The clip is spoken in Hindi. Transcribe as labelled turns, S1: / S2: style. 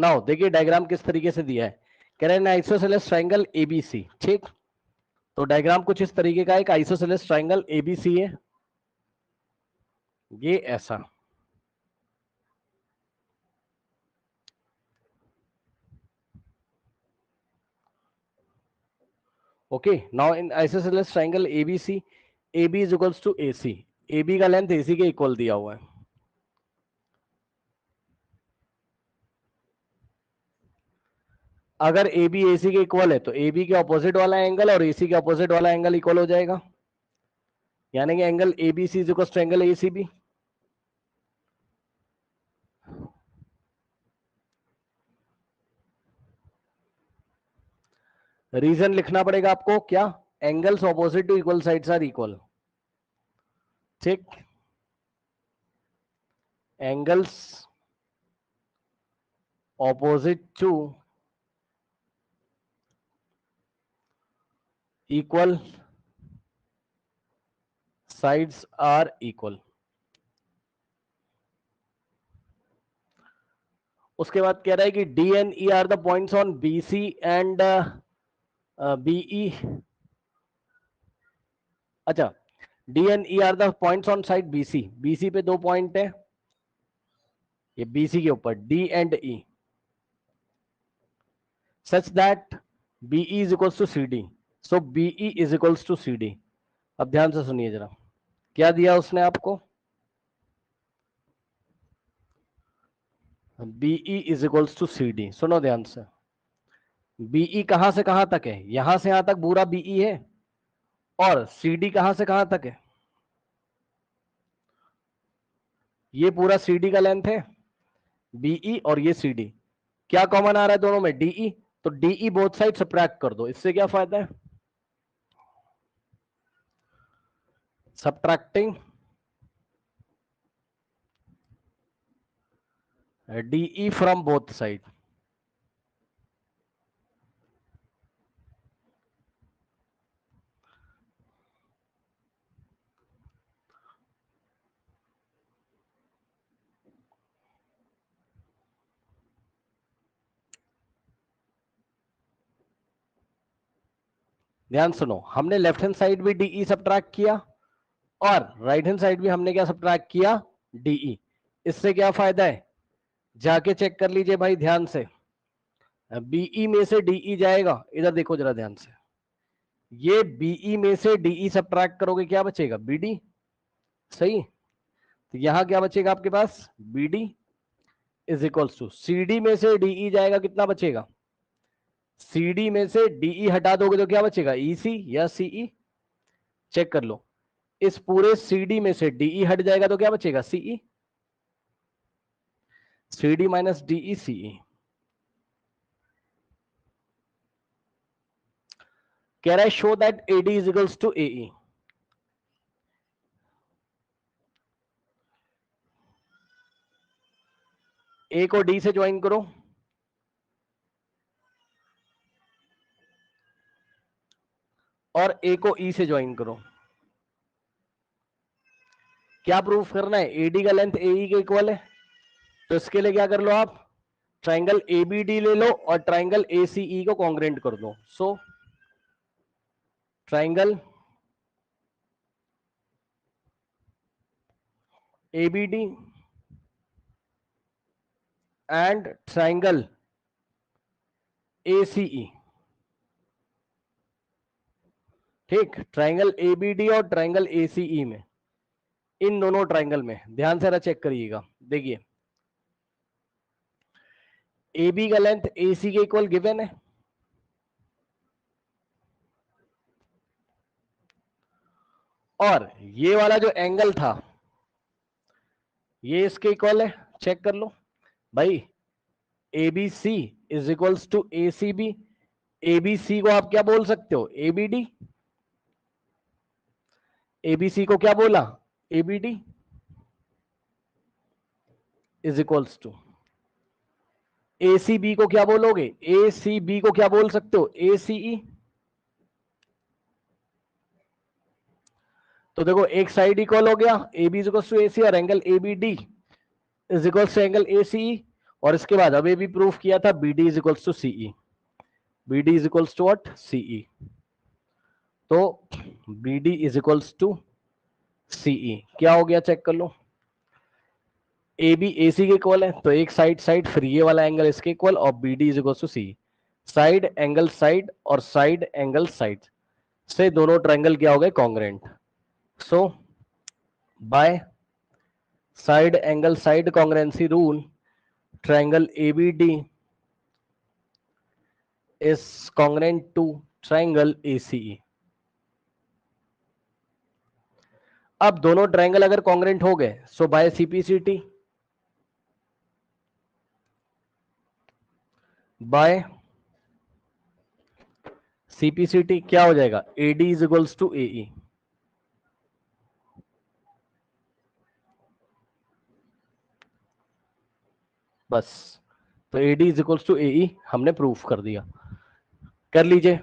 S1: नाउ देखिए डायग्राम किस तरीके से दिया है, कह रहे हैं आइसोसेलेस ट्रायंगल एबीसी, ठीक। तो डायग्राम कुछ इस तरीके का, एक आइसोसेलेस ट्रायंगल एबीसी है, ये ऐसा, okay. Now in isosceles triangle ABC, AB is equals to AC, AB का लेंथ AC के इक्वल दिया हुआ है। अगर AB AC के इक्वल है तो AB के ऑपोजिट वाला एंगल और AC के ऑपोजिट वाला एंगल इक्वल हो जाएगा, यानी कि angle ABC is equals to angle ACB। Reason लिखना पड़ेगा आपको, क्या, angles opposite to equal sides are equal, ठीक। Angles opposite to equal sides are equal. उसके बाद कह रहा है कि D and E are the points on BC and BE, अच्छा, D and E are the points on side BC, BC पे 2 पॉइंट है, ये बीसी के ऊपर D and E, such that BE is equals to C D, so BE is equals to C D. अब ध्यान से सुनिए जरा, क्या दिया उसने आपको, BE is equals to C D. सुनो ध्यान से, बीई कहां से कहां तक है, यहां से यहां तक पूरा बीई है, और सी डी कहां से कहां तक है, ये पूरा सी डी का लेंथ है, बीई और ये सी डी। क्या कॉमन आ रहा है दोनों में, डीई, तो डीई बोथ साइड सब्ट्रैक्ट कर दो, इससे क्या फायदा है, subtracting DE from both side. ध्यान सुनो, हमने लेफ्ट हैंड साइड भी डीई सब्ट्रैक्ट किया और राइट हैंड साइड भी हमने क्या सब्ट्रैक्ट किया, डीई। इससे क्या फायदा है, जाके चेक कर लीजिए भाई ध्यान से, बीई में से डीई जाएगा, इधर देखो जरा ध्यान से, ये बीई में से डीई सब्ट्रैक्ट करोगे क्या बचेगा, बीडी, सही। तो यहां क्या बचेगा आपके पास, BD is equals to CD में से डीई जाएगा, कितना बचेगा, सीडी में से डीई हटा दोगे तो क्या बचेगा, ईसी या सीई, चेक कर लो, इस पूरे सीडी में से डीई हट जाएगा तो क्या बचेगा, CE, CD minus DE CE. कह रहा है show that AD is equals to AE, A को डी से ज्वाइन करो और ए को ई से ज्वाइन करो। क्या प्रूफ करना है, एडी का लेंथ एई के इक्वल है, तो इसके लिए क्या कर लो आप, ट्राइंगल एबीडी ले लो और ट्राइंगल एसीई को कॉन्ग्रेंट कर दो। So triangle ABD and triangle ACE, ठीक, ट्राइंगल एबीडी और ट्राइंगल एसीई में, इन दोनों ट्राइंगल में ध्यान से चेक करिएगा, देखिए AB का लेंथ AC के इक्वल गिवन है, और ये वाला जो एंगल था ये इसके इक्वल है, चेक कर लो भाई, ABC is equals to ACB, ABC को आप क्या बोल सकते हो, ABD, ABC को क्या बोला, ABD is equals to ACB को क्या बोलोगे, ACB को क्या बोल सकते हो, ACE। तो देखो एक साइड इक्वल हो गया, AB is equals to AC और angle ABD is equals to angle ACE, और इसके बाद अब ये भी प्रूफ किया था B D is equals to CE, B D is equals to what, CE. तो B D is equals to CE क्या हो गया, चेक कर लो। ए बी ए सी के इक्वल है, तो एक साइड साइड फिर ये वाला एंगल इसके इक्वल, और B D is equals to C. Side angle side और साइड एंगल साइड से दोनों ट्रायंगल क्या हो गए, congruent. So by side angle side congruency rule, triangle ABD is congruent to triangle ACE। अब दोनों ट्रायंगल अगर कॉन्ग्रेंट हो गए, so by CPCT, by CPCT क्या हो जाएगा, AD is equals to AE। बस, तो AD is equals to AE हमने प्रूफ कर दिया। कर लीजिए।